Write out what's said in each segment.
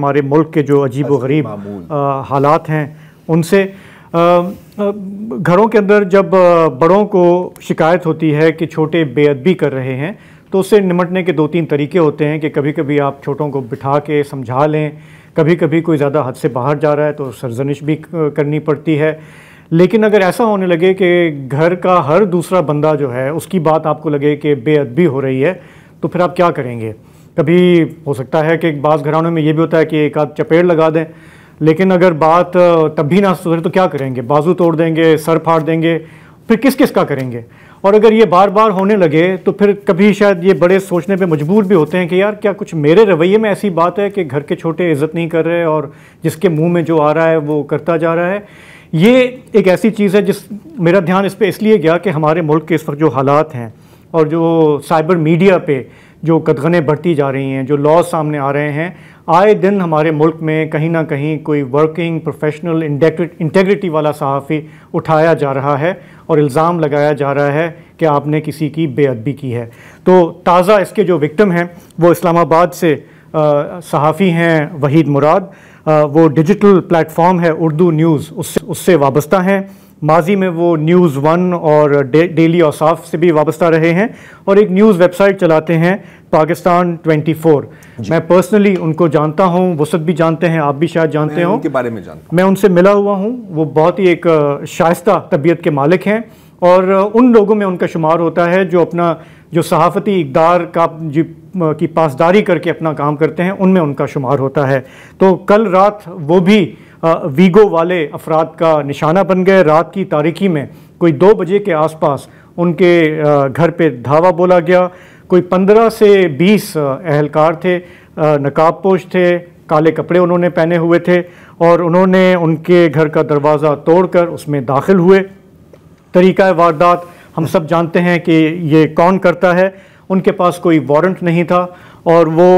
ہمارے ملک کے جو عجیب و غریب حالات ہیں ان سے گھروں کے اندر جب بڑوں کو شکایت ہوتی ہے کہ چھوٹے بے ادبی کر رہے ہیں تو اس سے نمٹنے کے 2-3 طریقے ہوتے ہیں کہ کبھی کبھی آپ چھوٹوں کو بٹھا کے سمجھا لیں، کبھی کبھی کوئی زیادہ حد سے باہر جا رہا ہے تو سرزنش بھی کرنی پڑتی ہے. لیکن اگر ایسا ہونے لگے کہ گھر کا ہر دوسرا بندہ جو ہے اس کی بات آپ کو لگے کہ بے ادبی ہو رہی ہے تو پھر آپ کیا کریں گے؟ کبھی ہو سکتا ہے کہ بعض گھرانوں میں یہ بھی ہوتا ہے کہ ایک آدھ چپیڑ لگا دیں، لیکن اگر بات تب بھی نہ سدھرے تو کیا کریں گے؟ بازو توڑ دیں گے، سر پھاڑ دیں گے، پھر کس کس کا کریں گے؟ اور اگر یہ بار بار ہونے لگے تو پھر کبھی شاید یہ بڑے سوچنے پہ مجبور بھی ہوتے ہیں کہ یار کیا کچھ میرے رویے میں ایسی بات ہے کہ گھر کے چھوٹے عزت نہیں کر رہے اور جس کے منہ میں جو آ رہا ہے وہ کرتا جا رہا ہے. یہ ایک ایسی چیز ہے جس میرا دھیان اس پہ اس لیے گیا کہ ہمارے ملک کے اس وقت جو حالات ہیں اور جو سائبر میڈیا پہ جو قدغنیں بڑھتی جا رہی ہیں، جو لاز سامنے آ رہے ہیں، آئے دن ہمارے ملک میں کہیں نہ کہیں کوئی ورکنگ پروفیشنل انٹیگریٹی والا صحافی اٹھایا جا رہا ہے اور الزام لگایا جا رہا ہے کہ آپ نے کسی کی بے ادبی کی ہے. تو تازہ اس کے جو وکٹم ہیں وہ اسلام آباد سے صحافی ہیں وحید مراد. وہ ڈیجیٹل پلیٹ فارم ہے اردو نیوز، اس سے وابستہ ہیں. ماضی میں وہ نیوز 1 اور ڈیلی اوصاف سے بھی وابستہ رہے ہیں اور ایک نیوز ویب سائٹ چلاتے ہیں پاکستان 24. میں پرسنلی ان کو جانتا ہوں، وسعت بھی جانتے ہیں، آپ بھی شاید جانتے ہوں. ان کے بارے میں جانتا ہوں، میں ان سے ملا ہوا ہوں. وہ بہت ہی ایک شائستہ طبیعت کے مالک ہیں اور ان لوگوں میں ان کا شمار ہوتا ہے جو اپنا جو صحافتی اقدار کی پاسداری کر کے اپنا کام کرتے ہیں، ان میں ان کا شمار ہوتا ہے. تو کل رات وہ بھی ویگو والے افراد کا نشانہ بن گئے. رات کی تاریکی میں کوئی 2 بجے کے آس پاس ان کے گھر پہ دھاوا بولا گیا. کوئی 15 سے 20 اہلکار تھے، نقاب پوش تھے، کالے کپڑے انہوں نے پہنے ہوئے تھے اور انہوں نے ان کے گھر کا دروازہ توڑ کر اس میں داخل ہوئے. طریقہ واردات ہم سب جانتے ہیں کہ یہ کون کرتا ہے. ان کے پاس کوئی وارنٹ نہیں تھا اور وہ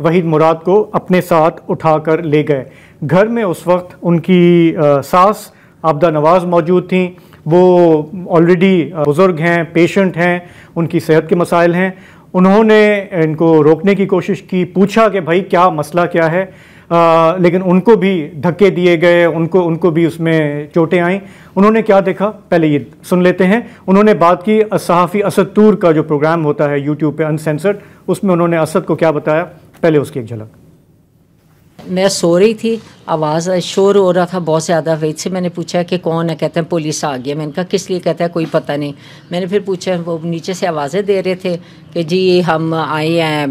وحید مراد کو اپنے ساتھ اٹھا کر لے گئے. گھر میں اس وقت ان کی ساس عابدہ نواز موجود تھیں. وہ آلریڈی بزرگ ہیں، پیشنٹ ہیں، ان کی صحت کے مسائل ہیں. انہوں نے ان کو روکنے کی کوشش کی، پوچھا کہ بھائی کیا مسئلہ کیا ہے، لیکن ان کو بھی دھکے دیے گئے، ان کو بھی اس میں چوٹیں آئیں. انہوں نے کیا دیکھا پہلے یہ سن لیتے ہیں. انہوں نے بات کی صحافی اسد طور کا جو پروگرام ہوتا ہے یوٹیوب پہ انسینسرڈ، اس میں انہوں نے اسد کو کیا بتایا، پہلے اس کی ایک جھلک. میں سو رہی تھی، آواز شور ہو رہا تھا بہت زیادہ. وید سے میں نے پوچھا کہ کون ہے، کہتے ہیں پولیس آ گیا. میں نے کہا کس لیے، کہتا ہے کوئی پتہ نہیں. میں نے پھر پوچھا، وہ نیچے سے آوازیں دے رہے تھے کہ جی ہم آئے ہیں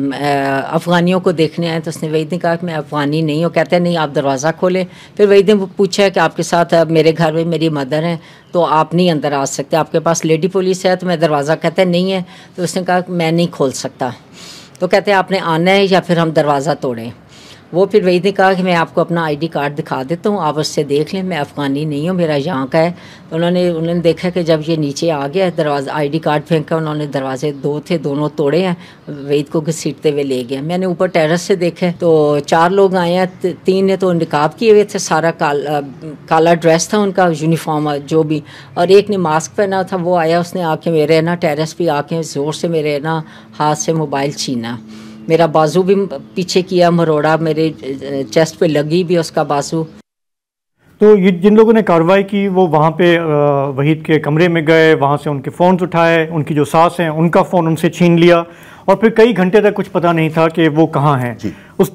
افغانیوں کو دیکھنے آئے. تو اس نے وید نے کہا کہ میں افغانی نہیں ہوں. کہتے ہیں نہیں آپ دروازہ کھولیں. پھر وید نے پوچھا کہ آپ کے ساتھ میرے گھر میں میری مدر ہیں تو آپ نہیں اندر آ سکتے، آپ کے پاس لیڈی پولیس ہے. تو میں دروازہ، کہتے ہیں نہیں ہے. تو اس نے کہا کہ میں نہیں کھول سکتا. تو کہتے ہیں آپ نے آنا ہے یا پھر ہم دروازہ توڑیں. وہ پھر وہی نے کہا کہ میں آپ کو اپنا ID کارڈ دکھا دیتا ہوں، آپ اس سے دیکھ لیں، میں افغانی نہیں ہوں، میرا یہاں کا ہے. انہوں نے دیکھا کہ جب یہ نیچے آ گیا دروازہ، ID کارڈ پھینکا. انہوں نے دروازے 2 تھے، دونوں توڑے ہیں، وحید کو گھسیٹتے ہوئے لے گئے. میں نے اوپر ٹیرس سے دیکھا تو 4 لوگ آئے ہیں. 3 نے تو نقاب کیے ہوئے تھے، سارا کالا ڈریس تھا ان کا، یونیفارم جو بھی، اور ایک نے ماسک پہنا تھا. وہ آیا، اس نے آ کے میرے نا ٹیرس پہ آ کے زور سے میرے نا ہاتھ سے موبائل چھینا. میرا بازو بھی پیچھے کیا مروڑا، میرے چیسٹ پہ لگی بھی اس کا بازو. تو یہ جن لوگوں نے کارروائی کی وہ وہاں پہ وحید کے کمرے میں گئے، وہاں سے ان کے فونز اٹھائے. ان کی جو ساس ہیں ان کا فون ان سے چھین لیا اور پھر کئی گھنٹے تک کچھ پتہ نہیں تھا کہ وہ کہاں ہیں.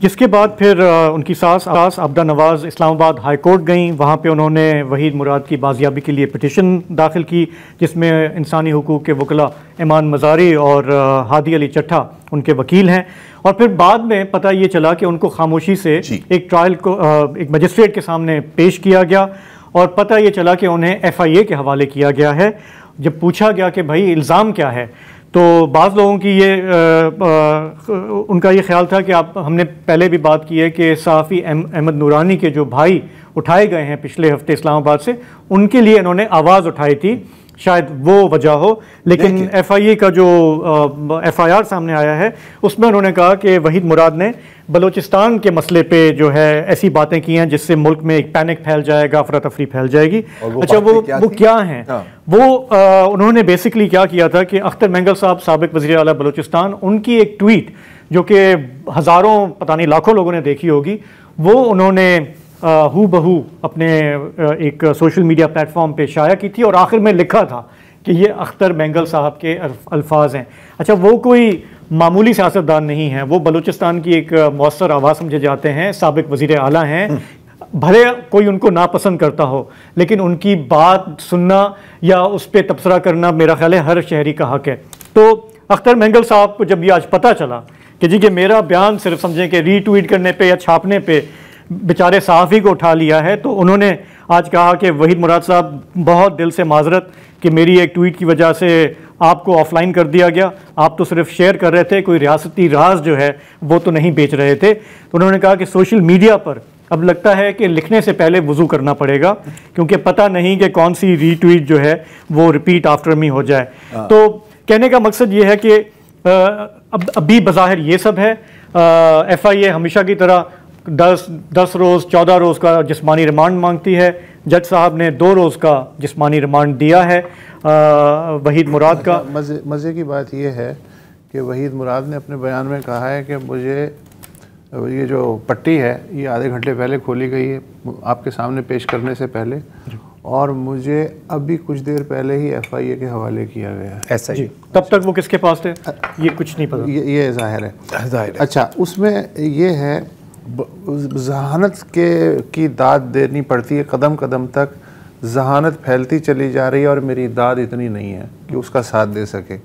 جس کے بعد پھر ان کی ساس عابدہ نواز اسلام آباد ہائی کورٹ گئیں. وہاں پہ انہوں نے وحید مراد کی بازیابی کے لیے پٹیشن داخل کی جس میں انسانی حقوق کے وکلاء ایمان مزاری اور ہادی علی چٹھا ان کے وکیل ہیں. اور پھر بعد میں پتہ یہ چلا کہ ان کو خاموشی سے ایک ٹرائل کو ایک مجسٹریٹ کے سامنے پیش کیا گیا اور پتہ یہ چلا کہ انہیں FIA کے حوالے کیا گیا ہے. جب پوچھا گیا کہ بھائی الزام کیا ہے تو بعض لوگوں کی ان کا یہ خیال تھا کہ ہم نے پہلے بھی بات کی ہے کہ صحافی احمد نورانی کے جو بھائی اٹھائے گئے ہیں پچھلے ہفتے اسلام آباد سے، ان کے لیے انہوں نے آواز اٹھائی تھی، شاید وہ وجہ ہو. لیکن FIA کا جو FIR سامنے آیا ہے اس میں انہوں نے کہا کہ وحید مراد نے بلوچستان کے مسئلے پہ جو ہے ایسی باتیں کی ہیں جس سے ملک میں ایک پینک پھیل جائے گا، افراتفری پھیل جائے گی. اچھا وہ کیا ہیں؟ وہ انہوں نے بیسکلی کیا کیا تھا کہ اختر مینگل صاحب سابق وزیر اعلیٰ بلوچستان، ان کی ایک ٹویٹ جو کہ ہزاروں پتہ نہیں لاکھوں لوگوں نے دیکھی ہوگی، وہ انہوں نے ہو بہو اپنے ایک سوشل میڈیا پلیٹ فارم پہ شائع کی تھی، اور آخر میں لکھا تھا کہ یہ اختر مینگل صاحب کے الفاظ ہیں. اچھا، وہ کوئی معمولی سیاستدان نہیں ہیں، وہ بلوچستان کی ایک مؤثر آواز سمجھے جاتے ہیں، سابق وزیر اعلیٰ ہیں. بھلے کوئی ان کو ناپسند کرتا ہو، لیکن ان کی بات سننا یا اس پہ تبصرہ کرنا میرا خیال ہے ہر شہری کا حق ہے. تو اختر مینگل صاحب کو جب یہ آج پتہ چلا کہ جی کہ میرا بیان صرف سمجھیں کہ ری ٹویٹ کرنے پہ یا چھاپنے پہ بیچارے صحافی کو اٹھا لیا ہے، تو انہوں نے آج کہا کہ وحید مراد صاحب بہت دل سے معذرت کہ میری ایک ٹویٹ کی وجہ سے آپ کو آف لائن کر دیا گیا، آپ تو صرف شیئر کر رہے تھے، کوئی ریاستی راز جو ہے وہ تو نہیں بیچ رہے تھے. تو انہوں نے کہا کہ سوشل میڈیا پر اب لگتا ہے کہ لکھنے سے پہلے وضو کرنا پڑے گا، کیونکہ پتہ نہیں کہ کون سی ری ٹویٹ جو ہے وہ ریپیٹ آفٹر می ہو جائے. تو کہنے کا مقصد یہ ہے کہ ابھی بظاہر یہ سب ہے. ایف آئی اے ہمیشہ کی طرح 10 روز 14 روز کا جسمانی ریمانڈ مانگتی ہے. جج صاحب نے 2 روز کا جسمانی ریمانڈ دیا ہے وحید مراد کا. مزے کی بات یہ ہے کہ وحید مراد نے اپنے بیان میں کہا ہے کہ مجھے یہ جو پٹی ہے یہ آدھے گھنٹے پہلے کھولی گئی ہے آپ کے سامنے پیش کرنے سے پہلے، اور مجھے ابھی کچھ دیر پہلے ہی ایف آئی اے کے حوالے کیا گیا ہے. ایسا ہی تب تک وہ کس کے پاس تھے یہ کچھ نہیں پتا. یہ ظاہر ہے. اچھا، اس میں یہ ہے ذہانت کی داد دینی پڑتی ہے، قدم قدم تک ذہانت پھیلتی چلی جا رہی ہے، اور میری داد اتنی نہیں ہے کہ اس کا ساتھ دے سکے.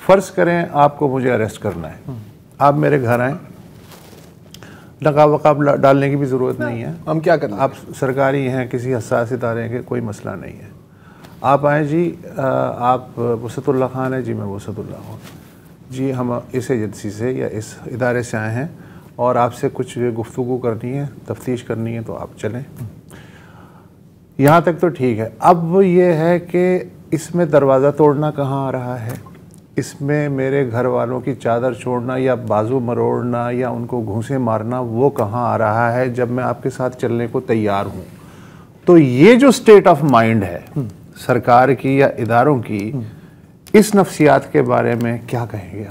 فرض کریں آپ کو مجھے اریسٹ کرنا ہے، آپ میرے گھر آئیں، نقاب وقاب ڈالنے کی بھی ضرورت نہیں ہے. ہم کیا کریں؟ آپ سرکاری ہیں، کسی حساس ادارے کے، کوئی مسئلہ نہیں ہے. آپ آئیں جی، آپ وسعت اللہ خان ہیں جی، میں وسعت اللہ ہوں جی، ہم اس ایجنسی سے یا اس ادارے سے آئے ہیں اور آپ سے کچھ گفتگو کرنی ہے، تفتیش کرنی ہے، تو آپ چلیں. یہاں تک تو ٹھیک ہے. اب یہ ہے کہ اس میں دروازہ توڑنا کہاں آ رہا ہے، اس میں میرے گھر والوں کی چادر چھوڑنا یا بازو مروڑنا یا ان کو گھونسے مارنا وہ کہاں آ رہا ہے جب میں آپ کے ساتھ چلنے کو تیار ہوں. تو یہ جو سٹیٹ آف مائنڈ ہے سرکار کی یا اداروں کی، اس نفسیات کے بارے میں کیا کہیں گے؟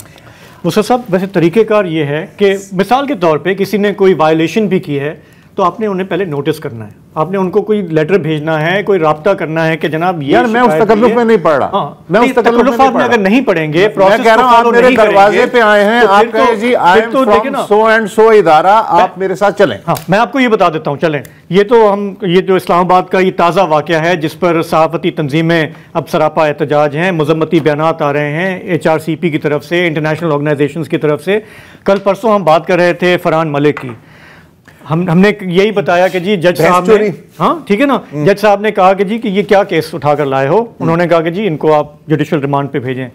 مصطفیٰ صاحب، ویسے طریقہ کار یہ ہے کہ مثال کے طور پہ کسی نے کوئی وائلیشن بھی کی ہے تو آپ نے انہیں پہلے نوٹس کرنا ہے، آپ نے ان کو کوئی لیٹر بھیجنا ہے، کوئی رابطہ کرنا ہے کہ جناب یہ. یار میں اس تکلف میں نہیں پڑھ رہا، میں اس تکلف میں اگر نہیں پڑھیں گے، میں کہہ رہا ہوں آپ میرے دروازے پہ آئے ہیں، آپ کہیں جی I am from so and so ادارہ، آپ میرے ساتھ چلیں. ہاں، میں آپ کو یہ بتا دیتا ہوں، چلیں. یہ تو یہ جو اسلام آباد کا یہ تازہ واقعہ ہے جس پر صحافتی تنظیمیں اب سراپا احتجاج ہیں، مذمتی بیانات آ رہے ہیں HRCP کی طرف سے، انٹرنیشنل آرگنائزیشنز کی طرف سے. کل پرسوں ہم بات کر رہے تھے فرحان ملک کی، ہم نے یہی بتایا کہ جی جج صاحب نے، ہاں ٹھیک ہے نا، جج صاحب نے کہا کہ جی کہ یہ کیا کیس اٹھا کر لائے ہو. انہوں نے کہا کہ جی ان کو آپ جوڈیشل ریمانڈ پہ بھیجیں،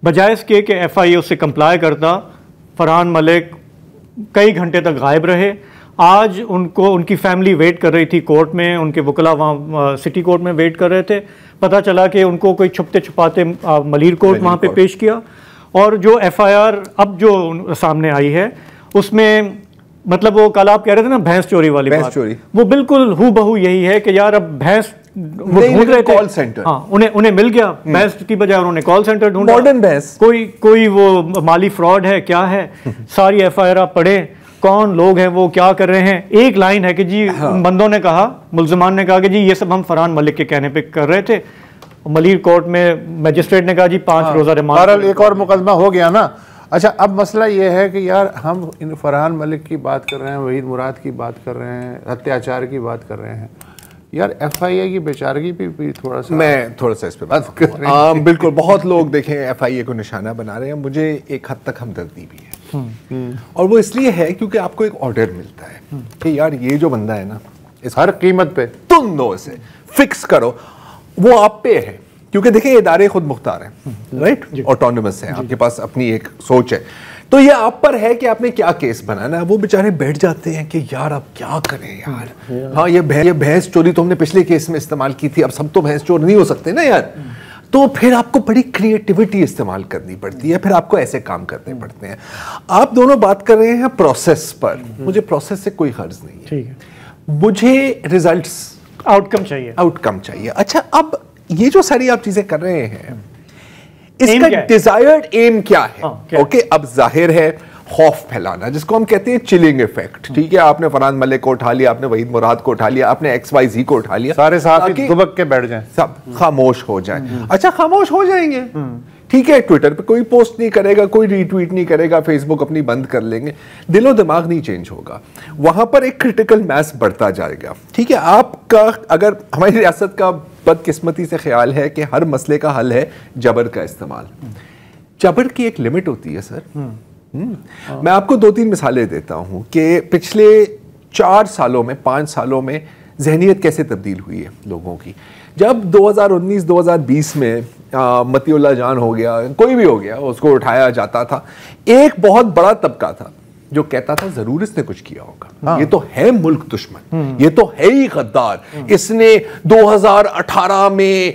بجائے اس کے کہ ایف آئی اے اس سے کمپلائی کرتا. فرحان ملک کئی گھنٹے تک غائب رہے. آج ان کی فیملی ویٹ کر رہی تھی کورٹ میں، ان کے وکلاء وہاں سٹی کورٹ میں ویٹ کر رہے تھے. پتہ چلا کہ ان کو کوئی چھپتے چھپاتے ملیر کورٹ وہاں پہ پیش کیا. اور جو ایف آئی آر اب جو سامنے آئی ہے اس میں مطلب وہ کل آپ کہہ رہے تھے نا بھینس چوری والی بات، وہ بالکل ہو بہو یہی ہے کہ یار اب بھینس وہ ڈھونڈ رہے تھے کال سینٹر، ہاں انہیں مل گیا بھینس کی بجائے انہوں نے کال سینٹر ڈھونڈا. ماڈرن بھینس، کوئی وہ مالی فراڈ ہے کیا ہے. ساری ایف آئی آر آپ پڑھیں، کون لوگ ہیں وہ، کیا کر رہے ہیں. ایک لائن ہے کہ جی بندوں نے کہا، ملزمان نے کہا کہ جی یہ سب ہم فرحان ملک کے کہنے پہ کر رہے تھے. ملیر کورٹ میں میجسٹریٹ نے کہا جی 5 روزہ ریمانڈ. ایک اور مقدمہ ہو گیا نا. اچھا، اب مسئلہ یہ ہے کہ یار ہم فرحان ملک کی بات کر رہے ہیں، وحید مراد کی بات کر رہے ہیں، اتیاچار کی بات کر رہے ہیں. یار ایف آئی اے کی بیچارگی بھی تھوڑا سا، میں تھوڑا سا اس پہ بات کر رہا ہوں. بالکل، بہت لوگ دیکھیں ایف آئی اے کو نشانہ بنا رہے ہیں. مجھے ایک حد تک ہمدردی بھی ہے، اور وہ اس لیے ہے کیونکہ آپ کو ایک آرڈر ملتا ہے کہ یار یہ جو بندہ ہے نا، اس ہر قیمت پہ تم دو اسے فکس کرو. وہ آپ پہ ہے کیونکہ دیکھیں ادارے خود مختار ہیں، رائٹ، آٹونومس ہیں، آپ کے پاس اپنی ایک سوچ ہے. تو یہ آپ پر ہے کہ آپ نے کیا کیس بنانا ہے. وہ بیچارے بیٹھ جاتے ہیں کہ یار اب کیا کریں یار. ہاں یہ بھینس چوری تو ہم نے پچھلے کیس میں استعمال کی تھی، اب سب تو بھینس چور نہیں ہو سکتے نا یار. تو پھر آپ کو بڑی کریٹیوٹی استعمال کرنی پڑتی ہے، پھر آپ کو ایسے کام کرنے پڑتے ہیں. آپ دونوں بات کر رہے ہیں پروسیس پر. مجھے پروسیس سے کوئی غرض نہیں ہے، مجھے ریزلٹس، آؤٹ کم چاہیے. اچھا، اب یہ جو ساری آپ چیزیں کر رہے ہیں، اس کا ڈیزائرڈ ایم کیا ہے؟ اوکے، اب ظاہر ہے خوف پھیلانا، جس کو ہم کہتے ہیں چلنگ ایفیکٹ. ٹھیک ہے، آپ نے فرحان ملک کو اٹھا لیا، آپ نے وحید مراد کو اٹھا لیا، آپ نے XYZ کو اٹھا لیا، سارے صحافی دبک کے بیٹھ جائیں، سب خاموش ہو جائیں. اچھا خاموش ہو جائیں گے، ٹھیک ہے، ٹویٹر پہ کوئی پوسٹ نہیں کرے گا، کوئی ری ٹویٹ نہیں کرے گا، فیس بک اپنی بند کر لیں گے، دل و دماغ نہیں چینج ہوگا. وہاں پر ایک کرٹیکل میس بڑھتا جائے گا. ٹھیک ہے، آپ کا اگر ہماری ریاست کا بدقسمتی سے خیال ہے کہ ہر مسئلے کا حل ہے جبر کا استعمال. جبر کی ایک لمٹ ہوتی ہے سر. میں آپ کو 2-3 مثالیں دیتا ہوں کہ پچھلے 4 سالوں میں 5 سالوں میں ذہنیت کیسے تبدیل ہوئی ہے لوگوں کی. جب 2019-2020 میں متی اللہ جان ہو گیا، کوئی بھی ہو گیا، اس کو اٹھایا جاتا تھا، ایک بہت بڑا طبقہ تھا جو کہتا تھا ضرور اس نے کچھ کیا ہوگا، یہ تو ہے ملک دشمن، یہ تو ہے ہی غدار، اس نے 2018 میں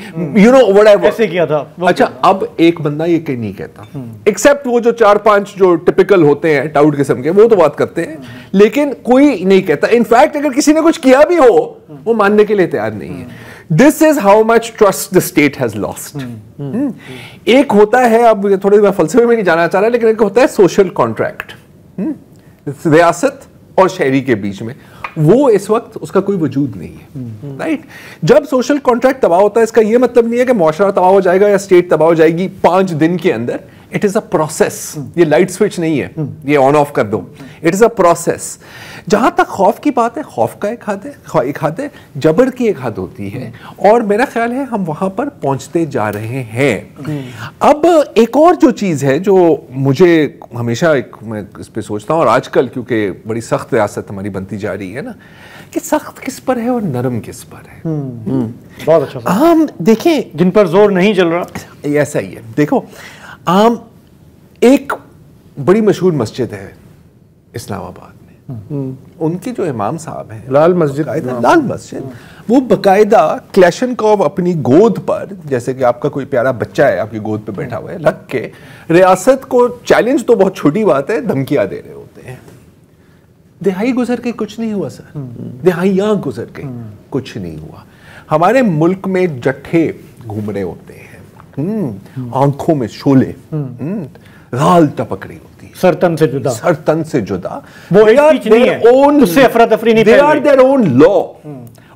ایسے کیا تھا. اچھا اب ایک بندہ یہ کہ نہیں کہتا، ایکسپٹ وہ جو 4-5 جو ٹپیکل ہوتے ہیں ٹاؤٹ قسم کے، وہ تو بات کرتے ہیں، لیکن کوئی نہیں کہتا. انفیکٹ اگر کسی نے کچھ کیا بھی ہو وہ ماننے کے لیے تیار نہیں ہے. This is how much trust the state has lost. ایک ہوتا ہے، اب تھوڑے میں فلسفے میں نہیں جانا چاہ رہا، لیکن ایک ہوتا ہے سوشل کانٹریکٹ ریاست اور شہری کے بیچ میں، وہ اس وقت اس کا کوئی وجود نہیں ہے. رائٹ، جب سوشل کانٹریکٹ تباہ ہوتا ہے، اس کا یہ مطلب نہیں ہے کہ معاشرہ تباہ ہو جائے گا یا اسٹیٹ تباہ ہو جائے گی 5 دن کے اندر. It is a process. یہ لائٹ سوئچ نہیں ہے یہ آن آف کر دو. It is a process. جہاں تک خوف کی بات ہے، خوف کا ایک حد ہے، جبر کی ایک حد ہوتی ہے، اور میرا خیال ہے ہم وہاں پر پہنچتے جا رہے ہیں. اب ایک اور جو چیز ہے جو مجھے ہمیشہ میں اس پہ سوچتا ہوں، اور آج کل کیونکہ بڑی سخت ریاست ہماری بنتی جا رہی ہے نا، کہ سخت کس پر ہے اور نرم کس پر ہے. بہت اچھا. ہم دیکھیں جن پر زور نہیں چل رہا، ایسا ہی ہے. دیکھو ایک بڑی مشہور مسجد ہے اسلام آباد میں، ان کے جو امام صاحب ہیں، لال مسجد، وہ باقاعدہ کلیشنکوف اپنی گود پر، جیسے کہ آپ کا کوئی پیارا بچہ ہے آپ کی گود پہ بیٹھا ہوا ہے، رکھ کے ریاست کو چیلنج تو بہت چھوٹی بات ہے، دھمکیاں دے رہے ہوتے ہیں. دہائی گزر کے کچھ نہیں ہوا سر، دہائیاں گزر کے کچھ نہیں ہوا. ہمارے ملک میں جٹھے گھوم رہے ہوتے ہیں، آنکھوں میں شولے، غال ٹپک رہی ہوتی ہے، سرتن سے جدا. وہ اس سے افراتفری نہیں، they are their own law.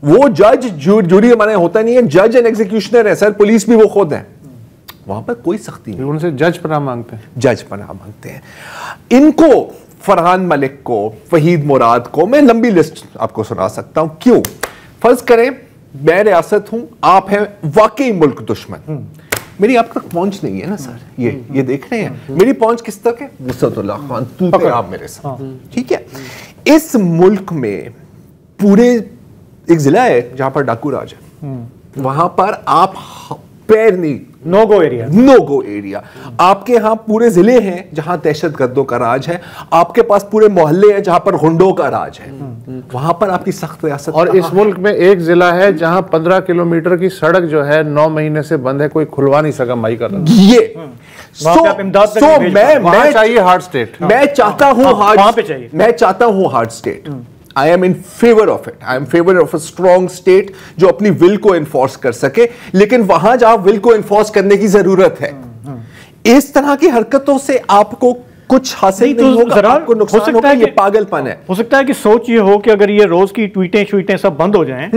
وہ جج جوری ہمارے ہوتا نہیں ہے، جج اینڈ ایگزیکیوشنر ہے سر، پولیس بھی وہ خود ہے. وہاں پر کوئی سختی نہیں، ان سے جج پناہ مانگتے ہیں. ان کو، فرحان ملک کو، وحید مراد کو، میں لمبی لسٹ آپ کو سنا سکتا ہوں. کیوں؟ فرض کریں میں ریاست ہوں، آپ ہیں واقعی ملک دشمن، میری آپ تک پہنچ نہیں ہے نا سر. یہ دیکھ رہے ہیں میری پہنچ کس تک ہے؟ وسعت اللہ خان، تو تے آپ میرے ساتھ. ٹھیک ہے، اس ملک میں پورے ایک ضلع ہے جہاں پر ڈاکو راج ہے، وہاں پر آپ پیر نہیں، نو گو ایریا. آپ کے ہاں پورے ضلع ہیں جہاں دہشت گردوں کا راج ہے، آپ کے پاس پورے محلے ہیں جہاں پر غنڈوں کا راج ہے. وہاں پر آپ کی سخت ریاست. اور اس ملک میں ایک ضلع ہے جہاں 15 کلومیٹر کی سڑک جو ہے 9 مہینے سے بند ہے، کوئی کھلوا نہیں سکا مائی کر رہا. یہ میں چاہیے ہارڈ اسٹیٹ، میں چاہتا ہوں hard state. I am in favor of it. I am in favor of a strong state جو اپنی will کو انفورس کر سکے، لیکن وہاں جہاں will کو انفورس کرنے کی ضرورت ہے، اس طرح کی حرکتوں سے آپ کو کچھ حاصل نہیں ہوگا، آپ کو نقصان ہوگا. یہ پاگل پن ہے. ہو سکتا ہے کہ سوچ یہ ہو کہ اگر یہ روز کی ٹویٹیں سب بند ہو جائیں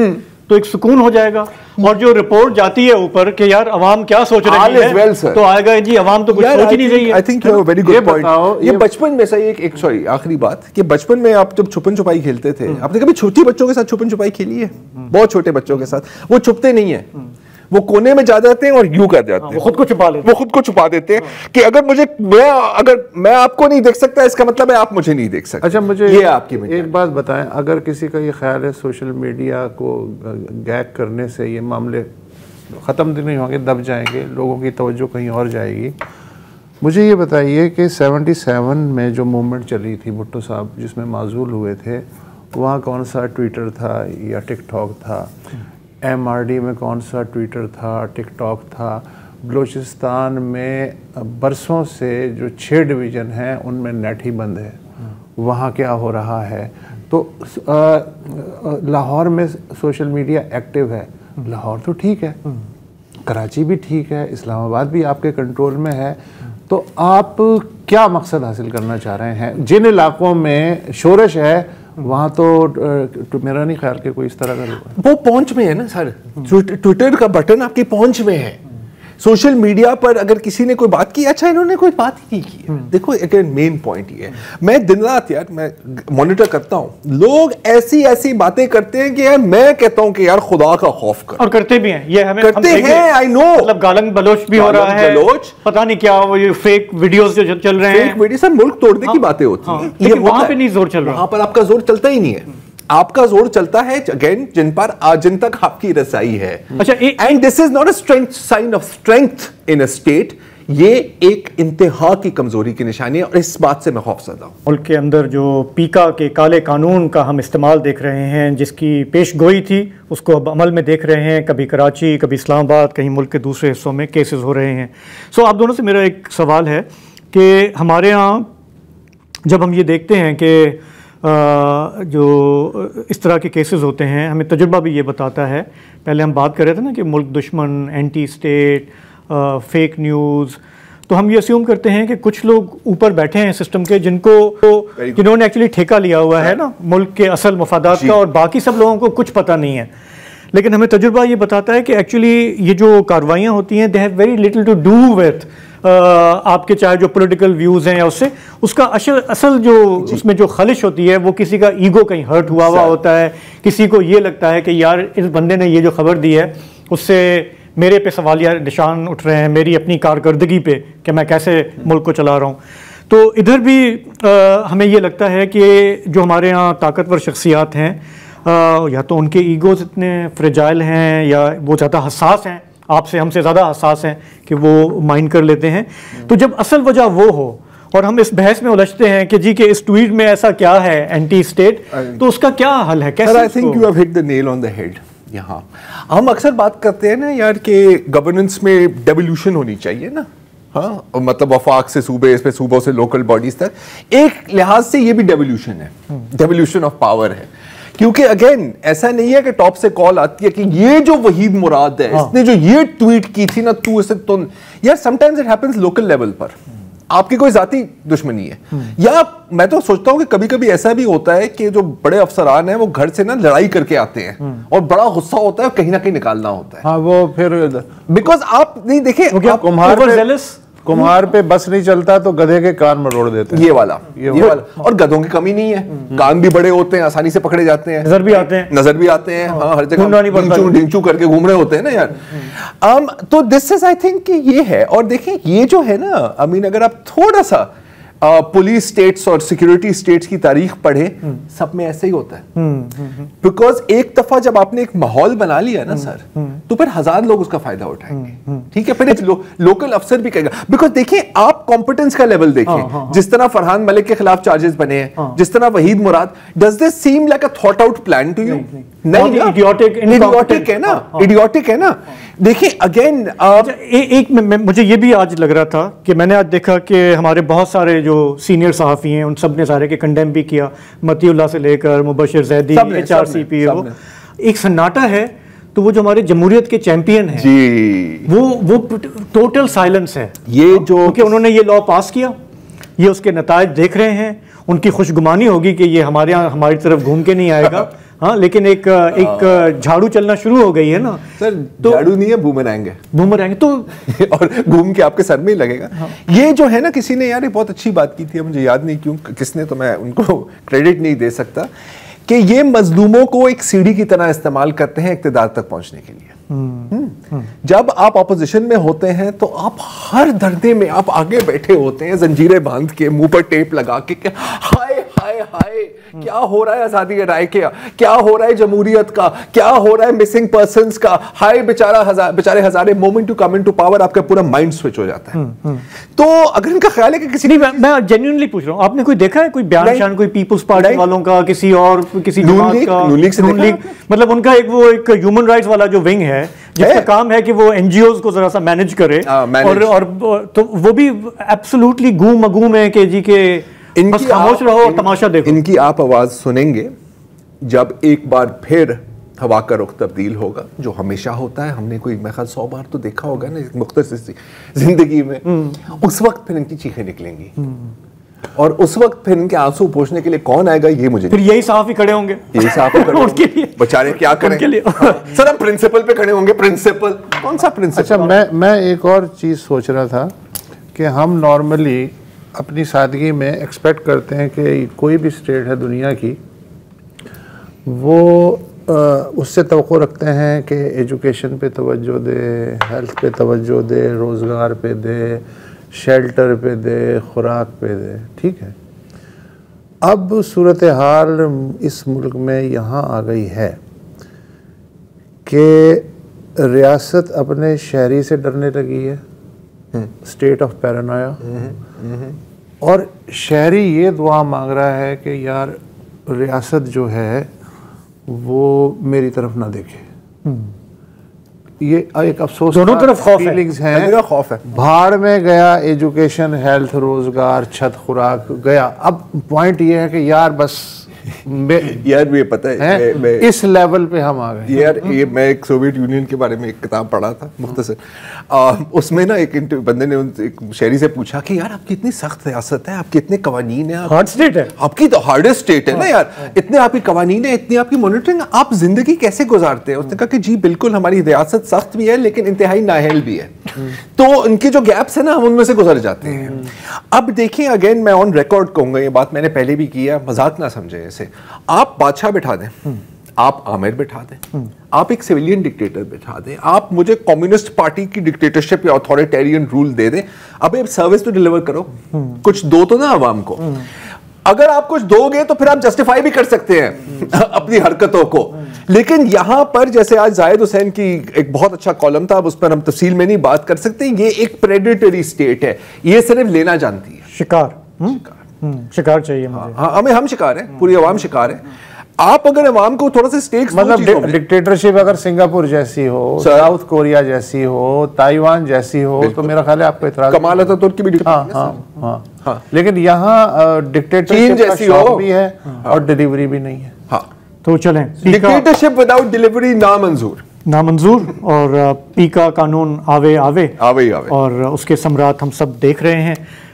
تو ایک سکون ہو جائے گا، اور جو رپورٹ جاتی ہے اوپر کہ یار عوام کیا سوچ رہی ہے، تو آئے گا جی عوام تو کچھ سوچ ہی نہیں رہی ہے. I think you have a very good point. یہ بچپن میں سے ایک سوری آخری بات، کہ بچپن میں آپ جب چھپن چھپائی کھیلتے تھے، آپ نے کبھی چھوٹی بچوں کے ساتھ چھپن چھپائی کھیلی ہے؟ بہت چھوٹے بچوں کے ساتھ وہ چھپتے نہیں ہیں، وہ کونے میں جا جاتے ہیں اور یوں کر جاتے ہیں، وہ خود کو چھپا دیتے ہیں کہ اگر میں آپ کو نہیں دیکھ سکتا اس کا مطلب ہے آپ مجھے نہیں دیکھ سکتے. اچھا مجھے یہ آپ کی ایک بات بتائیں، اگر کسی کا یہ خیال ہے سوشل میڈیا کو گیگ کرنے سے یہ معاملے ختم نہیں ہوں گے، دب جائیں گے، لوگوں کی توجہ کہیں اور جائے گی، مجھے یہ بتائیے کہ 77 میں جو موومنٹ چلی تھی بھٹو صاحب جس میں معزول ہوئے تھے، وہاں کون سا ٹویٹر تھا یا ٹک ٹاک تھا؟ MRD میں کون سا ٹویٹر تھا، ٹک ٹاک تھا؟ بلوچستان میں برسوں سے جو 6 ڈویژن ہیں ان میں نیٹ ہی بند ہے، وہاں کیا ہو رہا ہے؟ تو لاہور میں سوشل میڈیا ایکٹیو ہے، لاہور تو ٹھیک ہے، کراچی بھی ٹھیک ہے, اسلام آباد بھی آپ کے کنٹرول میں ہے, تو آپ کیا مقصد حاصل کرنا چاہ رہے ہیں؟ جن علاقوں میں شورش ہے وہاں تو میرا نہیں خیال کہ کوئی اس طرح کا, وہ پہنچ میں ہے نا سر, ٹویٹر کا بٹن آپ کی پہنچ میں ہے. سوشل میڈیا پر اگر کسی نے کوئی بات کی, اچھا انہوں نے کوئی بات ہی نہیں کی. دیکھو اگین مین پوائنٹ یہ ہے, میں دن رات یار میں مانیٹر کرتا ہوں, لوگ ایسی ایسی باتیں کرتے ہیں کہ یار میں کہتا ہوں کہ یار خدا کا خوف کر, اور کرتے بھی ہیں یہ, ہمیں کرتے ہیں, آئی نو, مطلب گالن بلوچ بھی ہو رہا ہے, پتہ نہیں کیا وہ یہ فیک ویڈیوز جو چل رہے ہیں, فیک ویڈیو, سب ملک توڑنے کی باتیں ہوتی ہیں, لیکن وہاں پہ نہیں زور چل رہا, وہاں پر آپ کا زور چلتا ہی نہیں ہے. آپ کا زور چلتا ہے اگین جن تک آپ کی رسائی ہے. اچھا, and this is not a sign of strength in a state, یہ ایک انتہا کی کمزوری کی نشانی ہے, اور اس بات سے میں خوف زدہ ہوں. ملک کے اندر جو پیکا کے کالے قانون کا ہم استعمال دیکھ رہے ہیں, جس کی پیش گوئی تھی, اس کو اب عمل میں دیکھ رہے ہیں. کبھی کراچی, کبھی اسلام آباد, کہیں ملک کے دوسرے حصوں میں کیسز ہو رہے ہیں. سو آپ دونوں سے میرا ایک سوال ہے کہ ہمارے ہاں جب ہم یہ دیکھتے ہیں کہ جو اس طرح کے کیسز ہوتے ہیں, ہمیں تجربہ بھی یہ بتاتا ہے, پہلے ہم بات کر رہے تھے نا کہ ملک دشمن, اینٹی اسٹیٹ, فیک نیوز, تو ہم یہ اسیوم کرتے ہیں کہ کچھ لوگ اوپر بیٹھے ہیں سسٹم کے, جنہوں نے ایکچولی ٹھیکہ لیا ہوا ہے نا ملک کے اصل مفادات کا, اور باقی سب لوگوں کو کچھ پتہ نہیں ہے. لیکن ہمیں تجربہ یہ بتاتا ہے کہ ایکچولی یہ جو کارروائیاں ہوتی ہیں, they have very little to do with آپ کے چاہے جو پولیٹیکل ویوز ہیں, یا اس کا اصل جو اس میں جو خلش ہوتی ہے, وہ کسی کا ایگو کہیں ہرٹ ہوا ہوتا ہے, کسی کو یہ لگتا ہے کہ یار اس بندے نے یہ جو خبر دی ہے اس سے میرے پہ سوالیہ نشان اٹھ رہے ہیں, میری اپنی کارکردگی پہ کہ میں کیسے ملک کو چلا رہا ہوں. تو ادھر بھی ہمیں یہ لگتا ہے کہ جو ہمارے ہاں طاقتور شخصیات ہیں, یا تو ان کے ایگوز اتنے فریجائل ہیں, یا وہ زیادہ حساس ہیں, آپ سے ہم سے زیادہ حساس ہیں کہ وہ مائنڈ کر لیتے ہیں. تو جب اصل وجہ وہ ہو اور ہم اس بحث میں الجھتے ہیں کہ جی کہ اس ٹویٹ میں ایسا کیا ہے اینٹی اسٹیٹ, تو اس کا کیا حل ہے, کیسے؟ I think you have hit the nail on the head. یہاں ہم اکثر بات کرتے ہیں نا یار کہ گورننس میں ڈیولیوشن ہونی چاہیے نا, ہاں مطلب وفاق سے صوبے, اس پہ صوبوں سے لوکل باڈیز تک. ایک لحاظ سے یہ بھی ڈیولیوشن ہے, ڈیولیوشن آف پاور ہے, کیونکہ اگین ایسا نہیں ہے کہ ٹاپ سے کال آتی ہے کہ یہ جو وحید مراد ہے, اس نے جو یہ ٹویٹ کی تھی نا, تو اسے تن, یار sometimes it happens local level پر, آپ کی کوئی ذاتی دشمنی ہے, یا میں تو سوچتا ہوں کہ کبھی کبھی ایسا بھی ہوتا ہے کہ جو بڑے افسران ہیں وہ گھر سے نا لڑائی کر کے آتے ہیں, اور بڑا غصہ ہوتا ہے, کہیں نہ کہیں نکالنا ہوتا ہے. ہاں وہ پھر بیکاز آپ نہیں دیکھیں, کمہار پہ بس نہیں چلتا تو گدھے کے کان مروڑ دیتے ہیں, یہ والا, اور گدھوں کی کمی نہیں ہے, کان بھی بڑے ہوتے ہیں, آسانی سے پکڑے جاتے ہیں, نظر بھی آتے ہیں, ہاں ہر جگہ ڈنچو کر کے گھوم رہے ہوتے ہیں نا یار. تو دس از آئی تھنک کہ یہ ہے. اور دیکھیں یہ جو ہے نا, آئی مین اگر آپ تھوڑا سا پولیس اسٹیٹس اور سیکیورٹی اسٹیٹس کی تاریخ پڑھے, سب میں ایسے ہی ہوتا ہے. بیکاز ایک دفعہ جب آپ نے ایک ماحول بنا لیا نا سر, تو پھر 1000 لوگ اس کا فائدہ اٹھائیں گے, ٹھیک ہے, پھر لوکل افسر بھی کہے گا. بیکاز دیکھیں آپ کمپٹنس کا لیول دیکھیں, جس طرح فرحان ملک کے خلاف چارجز بنے ہیں, جس طرح Waheed Murad, does this seem like a thought out plan to you? نہیں, ایڈیوٹک ہے نا, ایڈیوٹک ہے نا. دیکھیں اگین ایک مجھے یہ بھی آج لگ رہا تھا کہ میں نے آج دیکھا کہ ہمارے بہت سارے جو سینئر صحافی ہیں ان سب نے سارے کے کنڈیم بھی کیا, متی اللہ سے لے کر مبشر زیدی, HRCP, ایک سناٹا ہے. تو وہ جو ہمارے جمہوریت کے چیمپئن ہیں جی, وہ ٹوٹل سائلنس ہے. یہ جو کیونکہ انہوں نے یہ لا پاس کیا, یہ اس کے نتائج دیکھ رہے ہیں, ان کی خوشگمانی ہوگی کہ یہ ہمارے یہاں ہماری طرف گھوم کے نہیں آئے گا, ہاں, لیکن ایک جھاڑو چلنا شروع ہو گئی ہے نا سر, جھاڑو نہیں ہے, بومرینگ ہے, بومرینگ تو اور گھوم کے آپ کے سر میں ہی لگے گا. یہ جو ہے نا, کسی نے یار بہت اچھی بات کی تھی, مجھے یاد نہیں کیوں کس نے, تو میں ان کو کریڈٹ نہیں دے سکتا, کہ یہ مظلوموں کو ایک سیڑھی کی طرح استعمال کرتے ہیں اقتدار تک پہنچنے کے لیے. جب آپ اپوزیشن میں ہوتے ہیں تو آپ ہر دھرنے میں آپ آگے بیٹھے ہوتے ہیں, زنجیریں باندھ کے, منہ پر ٹیپ لگا کے, کہ ہائے ہائے ہائے کیا ہو رہا ہے آزادی رائے کا, کیا ہو رہا ہے جمہوریت کا, کیا ہو رہا ہے مسنگ پرسنز کا, ہائے بیچارے ہزارے. Moment to come into power آپ کا پورا مائنڈ سوئچ ہو جاتا ہے. تو اگر ان کا خیال ہے کہ کسی نہیں, میں جینوئنلی پوچھ رہا ہوں, آپ نے کوئی دیکھا ہے کوئی بیان شان کوئی پیپلز پارٹی والوں کا, کسی اور کسی جماعت کا, نون لیگ, مطلب ان کا ایک ہیومن رائٹس والا جو ونگ ہے جس کا کام ہے کہ وہ این جی اوز کو ذرا سا مینج کرے, اور تو وہ بھی ایبسولوٹلی گوم مگوم ہے کہ جی کہ بس خاموش رہو اور تماشا دیکھو. ان کی آپ آواز سنیں گے جب ایک بار پھر ہوا کا رخ تبدیل ہوگا، جو ہمیشہ ہوتا ہے. ہم نے کوئی میں خیال 100 بار تو دیکھا ہوگا نا مختصر سی زندگی میں. اس وقت پھر ان کی چیخیں نکلیں گی، اور اس وقت پھر ان کے آنسو پوچھنے کے لیے کون آئے گا یہ مجھے پھر یہی صحافی کھڑے ہوں گے، یہی صحافی کھڑے ہوں گے بیچارے. کیا کریں سر، ہم پرنسپل پہ کھڑے ہوں گے. پرنسپل کون سا پرنسپل؟ اچھا میں ایک اور چیز سوچ رہا تھا کہ ہم نارملی اپنی سادگی میں ایکسپیکٹ کرتے ہیں کہ کوئی بھی اسٹیٹ ہے دنیا کی، وہ اس سے توقع رکھتے ہیں کہ ایجوکیشن پہ توجہ دے، ہیلتھ پہ توجہ دے، روزگار پہ دے، شیلٹر پہ دے، خوراک پہ دے. ٹھیک ہے، اب صورتحال اس ملک میں یہاں آ گئی ہے کہ ریاست اپنے شہری سے ڈرنے لگی ہے، اسٹیٹ آف پیرانویا، اور شہری یہ دعا مانگ رہا ہے کہ یار ریاست جو ہے وہ میری طرف نہ دیکھے. یہ ایک افسوس، دونوں طرف خوف ہے، خوف ہے. بھاڑ میں گیا ایجوکیشن، ہیلتھ، روزگار، چھت، خوراک گیا. اب پوائنٹ یہ ہے کہ یار بس یار یہ پتہ ہے اس لیول پہ ہم آ گئے. یار یہ میں ایک سوویت یونین کے بارے میں ایک کتاب پڑھا تھا مختصر، اس میں نا ایک بندے نے ایک شہری سے پوچھا کہ یار آپ کی اتنی سخت ریاست ہے، آپ کے اتنے قوانین ہیں، ہارڈ اسٹیٹ ہے، آپ کی تو ہارڈسٹ اسٹیٹ ہے نا یار، اتنے آپ کی قوانین ہیں، اتنی آپ کی مانیٹرنگ، آپ زندگی کیسے گزارتے ہیں؟ اس نے کہا کہ جی بالکل ہماری ریاست سخت بھی ہے لیکن انتہائی نااہل بھی ہے، تو ان کے جو گیپس ہیں نا ہم ان میں سے گزر جاتے ہیں. اب دیکھیں اگین میں آن ریکارڈ کہوں گا، یہ بات میں نے پہلے بھی کی ہے، مذاق نہ سمجھیں اسے. آپ بادشاہ بٹھا دیں، آپ آمر بٹھا دیں، آپ ایک سویلین ڈکٹیٹر بٹھا دیں، آپ مجھے کمیونسٹ پارٹی کی ڈکٹیٹرشپ یا اتھارٹیرین رول دے دیں، اب ایک سروس تو ڈیلیور کرو، کچھ دو تو نا عوام کو. اگر آپ کچھ دو گے تو پھر آپ جسٹیفائی بھی کر سکتے ہیں اپنی حرکتوں کو. لیکن یہاں پر جیسے آج زاہد حسین کی ایک بہت اچھا کالم تھا، اب اس پر ہم تفصیل میں نہیں بات کر سکتے، یہ ایک پریڈیٹری اسٹیٹ ہے، یہ صرف لینا جانتی ہے. شکار چاہیے مجھے. ہمیں ہم شکار ہیں، پوری عوام شکار ہے. آپ اگر عوام کو تھوڑا سا سٹیکس، مطلب ڈکٹیٹرشپ اگر سنگاپور جیسی ہو، ساؤتھ کوریا جیسی ہو، تائیوان جیسی ہو، تو میرا خیال ہے آپ کو اعتراض. کمال اتاتورک کی بھی، ہاں، لیکن یہاں ڈکٹیٹرشپ جیسی ہو بھی ہے اور ڈیلیوری بھی نہیں ہے. ہاں تو چلیں، ڈکٹیٹرشپ وداؤٹ ڈیلیوری نامنظور، اور پی کا قانون آوے اور اس کے ثمرات ہم سب دیکھ رہے ہیں.